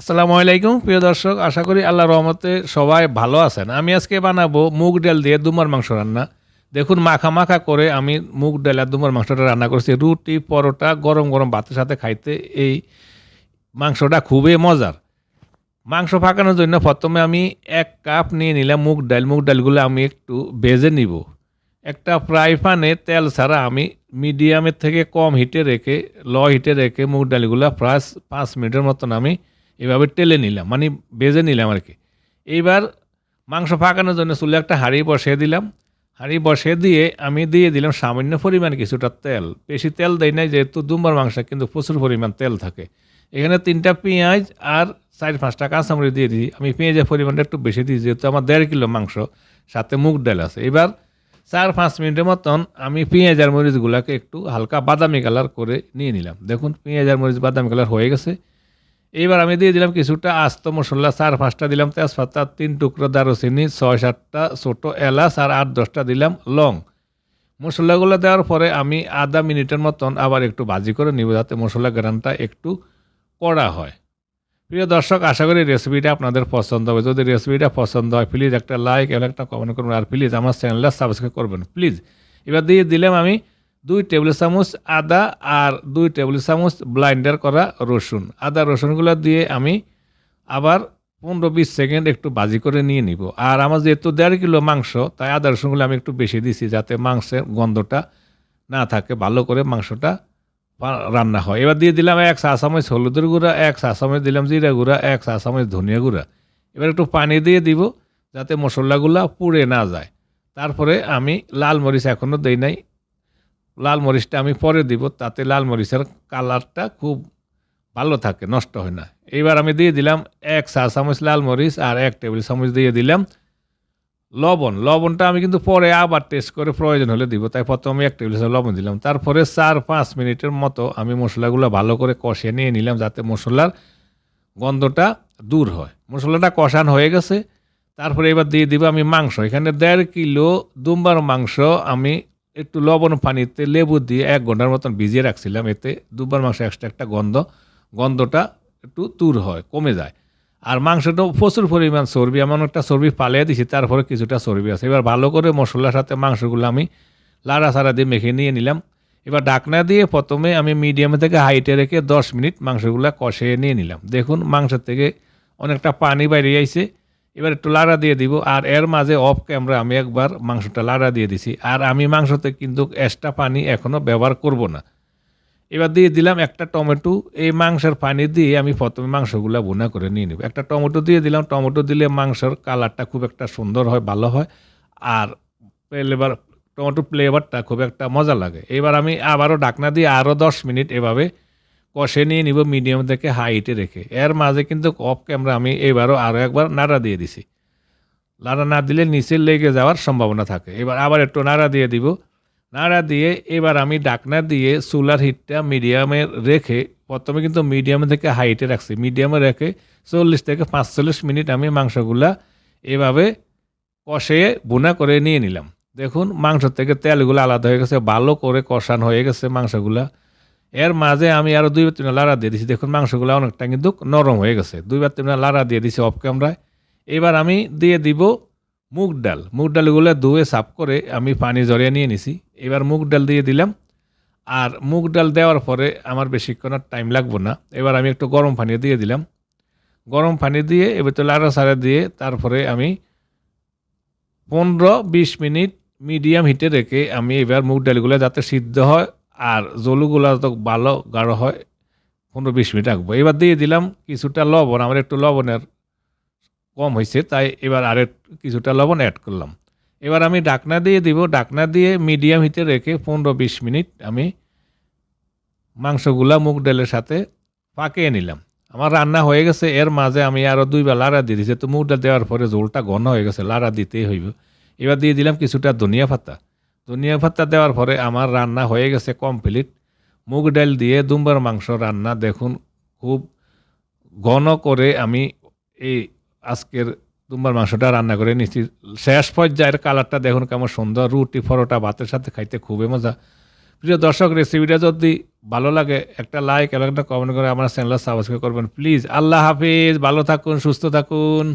আসসালামু আলাইকুম প্রিয় দর্শক, আশা করি আল্লাহর রহমতে সবাই ভালো আছেন। আমি আজকে বানাবো মুগ ডাল দিয়ে দুমার মাংস রান্না। দেখুন মাখা মাখা করে আমি মুগ ডাল আর দুমার মাংসটা রান্না করছি। রুটি পরোটা গরম গরম ভাতের সাথে খাইতে এই মাংসটা খুবই মজার। মাংস পাকানোর জন্য প্রথমে আমি 1 কাপ নিয়ে নিলাম মুগ ডাল। মুগ ডালগুলো আমি একটু ভেজে নিব। একটা ফ্রাই প্যানে তেল ছাড়া আমি মিডিয়ামের থেকে কম হিটে রেখে হিটে রেখে মুগ ডালগুলো প্রায় 5 মিনিটের মতন আমি এভাবে টেলে নিলাম, মানে ভেজে নিলাম আর কি। এইবার মাংস পাকানোর জন্য চুলে একটা হাঁড়ি বসিয়ে দিলাম। হাঁড়ি বসিয়ে দিয়ে আমি দিয়ে দিলাম সামান্য পরিমাণ কিছুটা তেল। বেশি তেল দেয় নাই, যেহেতু দুম্বার মাংস কিন্তু প্রচুর পরিমাণ তেল থাকে। এখানে 3টা পেঁয়াজ আর 4-5টা কাঁচামরিচ দিয়ে দিই। আমি পেঁয়াজের পরিমাণটা একটু বেশি দিই, যেহেতু আমার 1.5 কিলো মাংস, সাথে মুগ ডাল আছে। এবার 4-5 মিনিটের মতন আমি পেঁয়াজ আর মরিচগুলোকে একটু হালকা বাদামি কালার করে নিয়ে নিলাম। দেখুন পেঁয়াজ আর মরিচ বাদামি কালার হয়ে গেছে। এইবার আমি দিয়ে দিলাম কিছুটা আস্ত মশলা, 4-5টা দিলাম তেজপাতা, 3 টুকরো দারুচিনি, 6-7টা ছোটো এলাচ আর 8-10টা দিলাম লং। মশলাগুলো দেওয়ার পরে আমি আধা মিনিটের মতন আবার একটু ভাজি করে নিব, যাতে মশলা গ্রানটা একটু কড়া হয়। প্রিয় দর্শক, আশা করি রেসিপিটা আপনাদের পছন্দ হবে। যদি রেসিপিটা পছন্দ হয় প্লিজ একটা লাইক এবং একটা কমেন্ট করবেন, আর প্লিজ আমার চ্যানেলটা সাবস্ক্রাইব করবেন প্লিজ। এবার দিয়ে দিলাম আমি 2 টেবিল চামচ আদা আর 2 টেবিল চামচ ব্লাইন্ডার করা রসুন। আদা রসুনগুলো দিয়ে আমি আবার 15-20 সেকেন্ড একটু ভাজি করে নিয়ে নিব। আর আমার যেহেতু 1.5 কিলো মাংস, তাই আদা রসুনগুলো আমি একটু বেশি দিছি, যাতে মাংসের গন্ধটা না থাকে, ভালো করে মাংসটা রান্না হয়। এবার দিয়ে দিলাম 1 চা চামচ হলুদের গুঁড়া, 1 চা চামচ দিলাম জিরা গুঁড়া, 1 চা চামচ ধনিয়া গুঁড়া। এবার একটু পানি দিয়ে দিব, যাতে মশলাগুলো পুড়ে না যায়। তারপরে আমি লাল মরিচ এখনও দেই নাই, লাল মরিচটা আমি পরে দিব, তাতে লাল মরিচের কালারটা খুব ভালো থাকে, নষ্ট হয় না। এইবার আমি দিয়ে দিলাম 1 চা চামচ লাল মরিচ আর 1 টেবিল চামচ দিয়ে দিলাম লবণ। লবণটা আমি কিন্তু পরে আবার টেস্ট করে প্রয়োজন হলে দিব, তাই প্রথমে 1 টেবিল চামচ লবণ দিলাম। তারপরে 4-5 মিনিটের মতো আমি মশলাগুলো ভালো করে কষিয়ে নিয়ে নিলাম, যাতে মশলার গন্ধটা দূর হয়। মশলাটা কষানো হয়ে গেছে। তারপরে এবার দিয়ে দিব আমি মাংস। এখানে 1.5 কিলো দুম্বার মাংস আমি একটু লবণ পানিতে লেবু দিয়ে 1 ঘন্টার মতন ভিজিয়ে রাখছিলাম। এতে দুম্বার মাংস এক্সট্রা একটা গন্ধটা একটু দূর হয়, কমে যায়। আর মাংসটাও প্রচুর পরিমাণ চর্বি, এমন একটা চর্বি পালিয়ে দিছি, তারপরে কিছুটা চর্বি আছে। এবার ভালো করে মশলার সাথে মাংসগুলো আমি লাড়াচাড়া দিয়ে মেখে নিয়ে নিলাম। এবার ঢাকনা দিয়ে প্রথমে আমি মিডিয়াম থেকে হাইটে রেখে 10 মিনিট মাংসগুলো কষিয়ে নিয়ে নিলাম। দেখুন মাংস থেকে অনেকটা পানি বাইরে আইছে। এবার একটু লাড়া দিয়ে দিব, আর এর মাঝে অফ ক্যামেরা আমি একবার মাংসটা লাড়া দিয়ে দিছি। আর আমি মাংসতে কিন্তু এক্সট্রা পানি এখনও ব্যবহার করব না। এবার দিয়ে দিলাম একটা টমেটো। এই মাংসের পানি দিয়ে আমি প্রথমে মাংসগুলো ভুনা করে নিয়ে নেব। একটা টমেটো দিয়ে দিলাম। টমেটো দিলে মাংসের কালারটা খুব একটা সুন্দর হয়, ভালো হয়, আর টমেটো ফ্লেভারটা খুব একটা মজা লাগে। এবার আমি আবারও ঢাকনা দিয়ে আরও 10 মিনিট এভাবে কষে নিয়ে নিব, মিডিয়াম থেকে হাইটে রেখে। এর মাঝে কিন্তু অফ ক্যামেরা আমি এবারও আরও একবার নাড়া দিয়ে দিছি। নাড়া না দিলে নিচে লেগে যাওয়ার সম্ভাবনা থাকে। এবার আবার একটু নাড়া দিয়ে দিব। নাড়া দিয়ে এবার আমি ঢাকনা দিয়ে চুলার হিটটা মিডিয়ামে রেখে, প্রথমে কিন্তু মিডিয়াম থেকে হাইটে রাখছি, মিডিয়ামে রেখে 40 থেকে 45 মিনিট আমি মাংসগুলা এভাবে কষিয়ে ভুনা করে নিয়ে নিলাম। দেখুন মাংস থেকে তেলগুলো আলাদা হয়ে গেছে, ভালো করে কষানো হয়ে গেছে মাংসগুলা। এর মাঝে আমি আরও 2-3 লাড়া দিয়ে দিছি। দেখুন মাংসগুলো অনেকটা কিন্তু নরম হয়ে গেছে। 2-3 লাড়া দিয়ে দিছি অফ ক্যামেরায়। এবার আমি দিয়ে দিব মুগ ডাল। মুগ ডালগুলো ধুয়ে সাফ করে আমি পানি ঝরিয়ে নিয়ে নিছি। এবার মুগ ডাল দিয়ে দিলাম। আর মুগ ডাল দেওয়ার পরে আমার বেশিক্ষণ আর টাইম লাগবে না। এবার আমি একটু গরম পানি দিয়ে দিলাম। গরম পানি দিয়ে এবার তো লাড়া ছাড়া দিয়ে তারপরে আমি 15-20 মিনিট মিডিয়াম হিটে রেখে আমি এবার মুগ ডালগুলো যাতে সিদ্ধ হয় আর জলুগুলো যত ভালো গাঢ় হয় 15-20 মিনিট রাখবো। এবার দিয়ে দিলাম কিছুটা লবণ। আমার একটু লবণের কম হয়েছে, তাই এবার কিছুটা লবণ অ্যাড করলাম। এবার আমি ঢাকনা দিয়ে দিব। ঢাকনা দিয়ে মিডিয়াম হিটে রেখে 15-20 মিনিট আমি মাংসগুলা মুগ ডালের সাথে পাকিয়ে নিলাম। আমার রান্না হয়ে গেছে। এর মাঝে আমি আরও 2 বার লাড়া দিয়ে দিয়েছি। তো মুগ ডাল দেওয়ার পরে ঝোলটা ঘন হয়ে গেছে, লাড়া দিতেই হইব। এবার দিয়ে দিলাম কিছুটা ধনিয়া পাতা। ধনিয়া পাতা দেওয়ার পরে আমার রান্না হয়ে গেছে কমপ্লিট। মুগ ডাল দিয়ে দুম্বার মাংস রান্না। দেখুন খুব ঘন করে আমি এই আজকের দুম্বার মাংসটা রান্না করে নিচ্ছি। শেষ পর্যায়ের কালারটা দেখুন কেমন সুন্দর। রুটি পরোটা ভাতের সাথে খাইতে খুবই মজা। প্রিয় দর্শক, রেসিপিটা যদি ভালো লাগে একটা লাইক এবং একটা কমেন্ট করে আমার চ্যানেল সাবস্ক্রাইব করবেন প্লিজ। আল্লাহ হাফিজ, ভালো থাকুন, সুস্থ থাকুন।